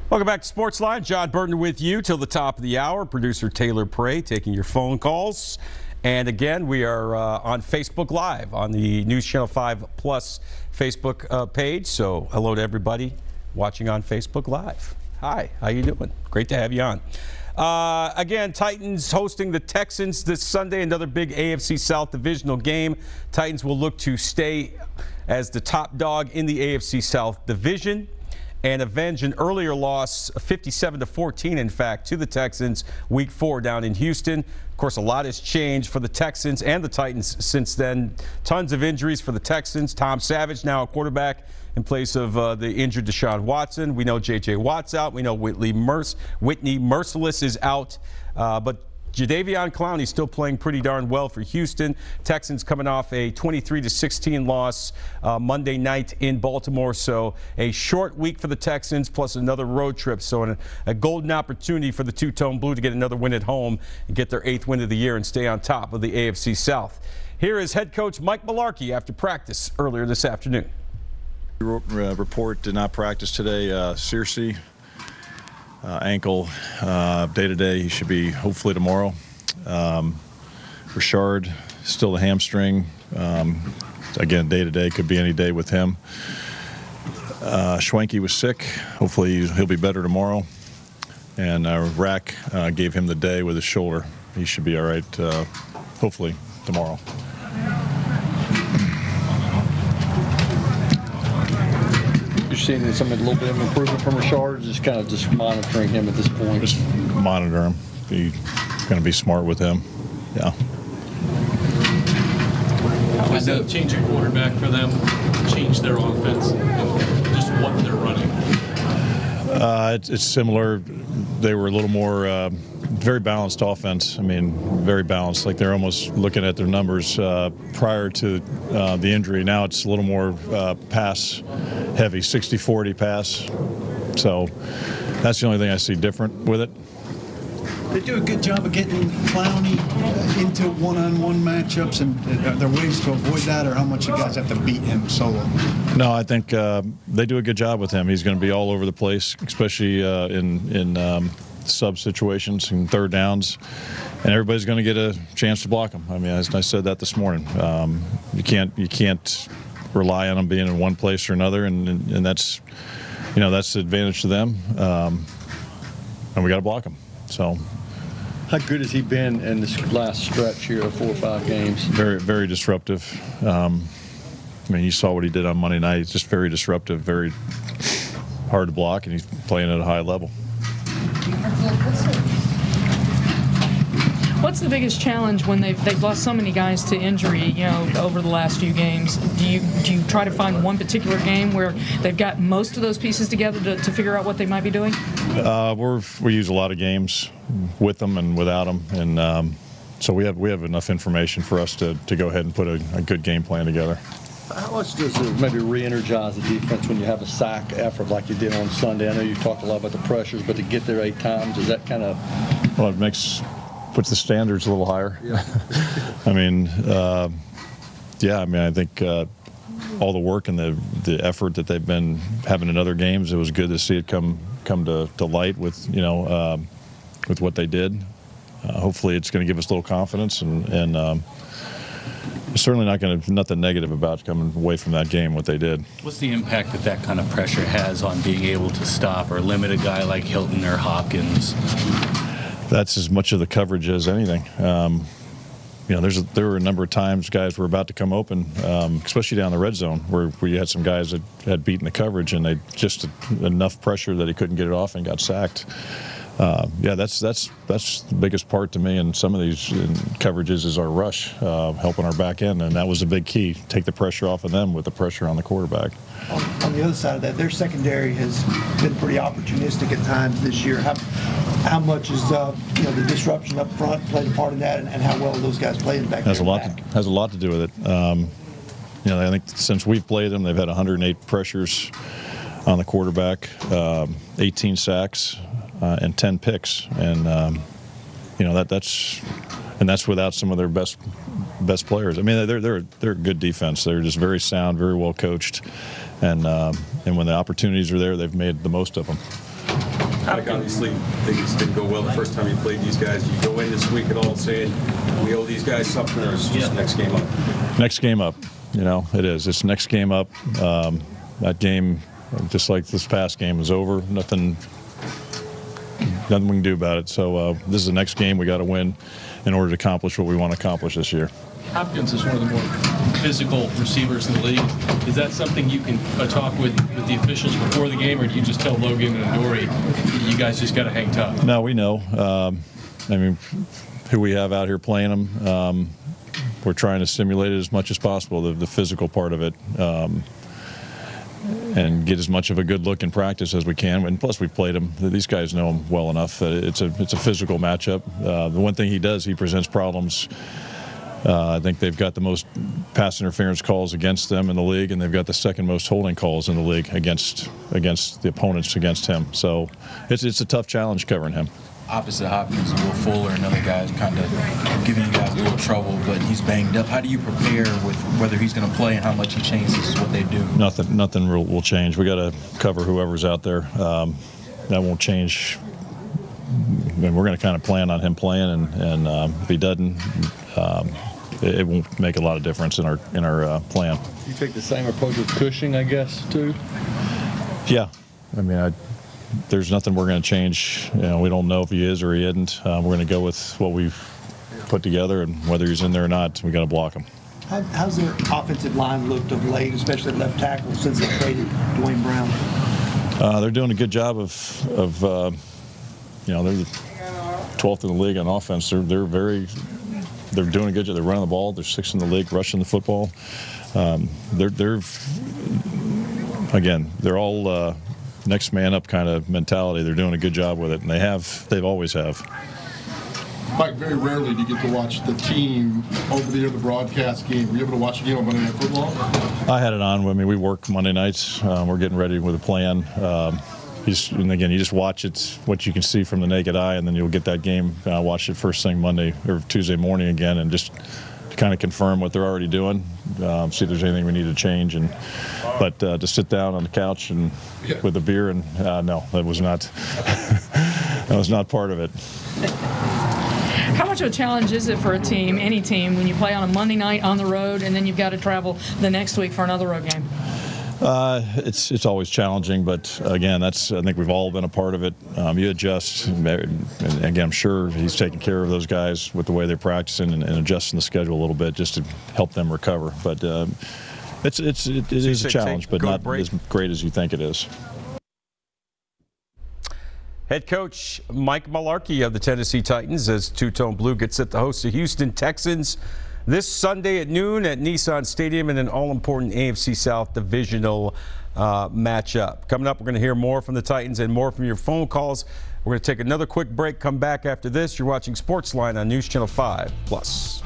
Welcome back to Sportsline. John Burton with you till the top of the hour. Producer Taylor Prey taking your phone calls. And again, we are on Facebook Live on the News Channel 5 Plus Facebook page. So hello to everybody watching on Facebook Live. Hi, how you doing? Great to have you on. Again, Titans hosting the Texans this Sunday, another big AFC South divisional game. Titans will look to stay as the top dog in the AFC South division and avenge an earlier loss, 57-14, in fact, to the Texans Week 4 down in Houston. Of course, a lot has changed for the Texans and the Titans since then. Tons of injuries for the Texans. Tom Savage now a quarterback in place of the injured Deshaun Watson. We know J.J. Watt's out. We know Whitney Merciless is out. But Jadeveon Clowney's still playing pretty darn well for Houston. Texans coming off a 23-16 loss Monday night in Baltimore. So a short week for the Texans plus another road trip. So a golden opportunity for the two-tone blue to get another win at home and get their 8th win of the year and stay on top of the AFC South. Here is head coach Mike Mularkey after practice earlier this afternoon. Report did not practice today. Searcy. Ankle, day-to-day, he should be hopefully tomorrow. Richard, still a hamstring. Again, day-to-day, could be any day with him. Schwenke was sick. Hopefully he'll be better tomorrow. And Rack gave him the day with his shoulder. He should be all right, hopefully tomorrow. Seeing a little bit of improvement from Richard, just monitoring him at this point. Just monitor him. Be going to be smart with him. Yeah. How does that change a quarterback for them? Change their offense, just what they're running. It's similar. They were a little more very balanced offense. I mean, very balanced. Like they're almost looking at their numbers prior to the injury. Now it's a little more pass heavy, 60-40 pass. So that's the only thing I see different with it. They do a good job of getting Clowney into one-on-one matchups, and are there ways to avoid that, or how much you guys have to beat him solo? No, I think they do a good job with him. He's going to be all over the place, especially in sub situations and third downs, and everybody's going to get a chance to block him. I mean, I said that this morning. You can't rely on him being in one place or another, and that's that's the advantage to them. And we got to block him. So. How good has he been in this last stretch here of 4 or 5 games? Very, very disruptive. I mean, you saw what he did on Monday night. He's just very disruptive, very hard to block, and he's playing at a high level. What's the biggest challenge when they've lost so many guys to injury, over the last few games? Do you try to find one particular game where they've got most of those pieces together to figure out what they might be doing? We use a lot of games with them and without them, and so we have enough information for us to go ahead and put a good game plan together. How much does it maybe re-energize the defense when you have a sack effort like you did on Sunday? I know you've talked a lot about the pressures, but to get there 8 times, is that kind of... Well, puts the standards a little higher. Yeah. I mean, I think all the work and the effort that they've been having in other games, it was good to see it come to light with with what they did. Hopefully, it's going to give us a little confidence, and it's certainly nothing negative about coming away from that game, what they did. What's the impact that kind of pressure has on being able to stop or limit a guy like Hilton or Hopkins? That's as much of the coverage as anything. There were a number of times guys were about to come open, especially down the red zone, where you had some guys that had beaten the coverage, and they just enough pressure that he couldn't get it off and got sacked. That's the biggest part to me in some of these coverages is our rush, helping our back end, and that was a big key. Take the pressure off of them with the pressure on the quarterback. On the other side of that, their secondary has been pretty opportunistic at times this year. How much is the disruption up front played a part in that, and how well those guys played back there? Has a lot to do with it. I think since we've played them, they've had 108 pressures on the quarterback, 18 sacks, and 10 picks, and that's without some of their best players. I mean, they're a good defense. They're just very sound, very well coached, and when the opportunities are there, they've made the most of them. Like obviously things didn't go well the first time you played these guys. You go in this week at all saying we owe these guys something, or is it just next game up? Next game up. You know, it is. It's next game up. That game, just like this past game, is over. Nothing we can do about it. So this is the next game we got to win in order to accomplish what we want to accomplish this year. Hopkins is one of the more physical receivers in the league. Is that something you can talk with the officials before the game, or do you just tell Logan and Dory, you guys just got to hang tough? No, we know. I mean, who we have out here playing them. We're trying to simulate it as much as possible, the physical part of it, and get as much of a good look in practice as we can. And plus, we've played them. These guys know him well enough. It's a physical matchup. The one thing he does, he presents problems. I think they've got the most pass interference calls against them in the league, and they've got the second most holding calls in the league against the opponents against him. So it's a tough challenge covering him. Opposite Hopkins, Will Fuller, another guy's kind of giving you guys a little trouble, but he's banged up. How do you prepare with whether he's going to play and how much he changes what they do? Nothing will change. We got to cover whoever's out there. That won't change. And we're going to kind of plan on him playing, and if he doesn't, it won't make a lot of difference in our plan. You take the same approach with Cushing, I guess, too? Yeah, I mean, there's nothing we're going to change. You know, we don't know if he is or he isn't. We're going to go with what we've put together, and whether he's in there or not, we got to block him. How's their offensive line looked of late, especially left tackle, since they traded Dwayne Brown? They're doing a good job of you know, they're the 12th in the league on offense. They're doing a good job. They're running the ball. They're 6th in the league rushing the football. They're all next man up kind of mentality. They're doing a good job with it, and they've always have. Mike, very rarely do you get to watch the team over the broadcast game. Were you able to watch a game on Monday Night Football? I had it on. I mean, we work Monday nights. We're getting ready with a plan. You just watch it, what you can see from the naked eye, and then you'll get that game. Watch it first thing Monday or Tuesday morning again, and just to kind of confirm what they're already doing, see if there's anything we need to change. But to sit down on the couch and with a beer, and no, that was not part of it. How much of a challenge is it for a team, any team, when you play on a Monday night on the road and then you've got to travel the next week for another road game? It's always challenging, but again, I think we've all been a part of it. You adjust, and again, I'm sure he's taking care of those guys with the way they're practicing and adjusting the schedule a little bit just to help them recover. But it is a challenge, but not as great as you think it is. Head coach Mike Mularkey of the Tennessee Titans as Two-Tone Blue gets set to host the Houston Texans this Sunday at noon at Nissan Stadium in an all-important AFC South divisional matchup. Coming up, we're going to hear more from the Titans and more from your phone calls. We're going to take another quick break, come back after this. You're watching Sportsline on News Channel 5 Plus.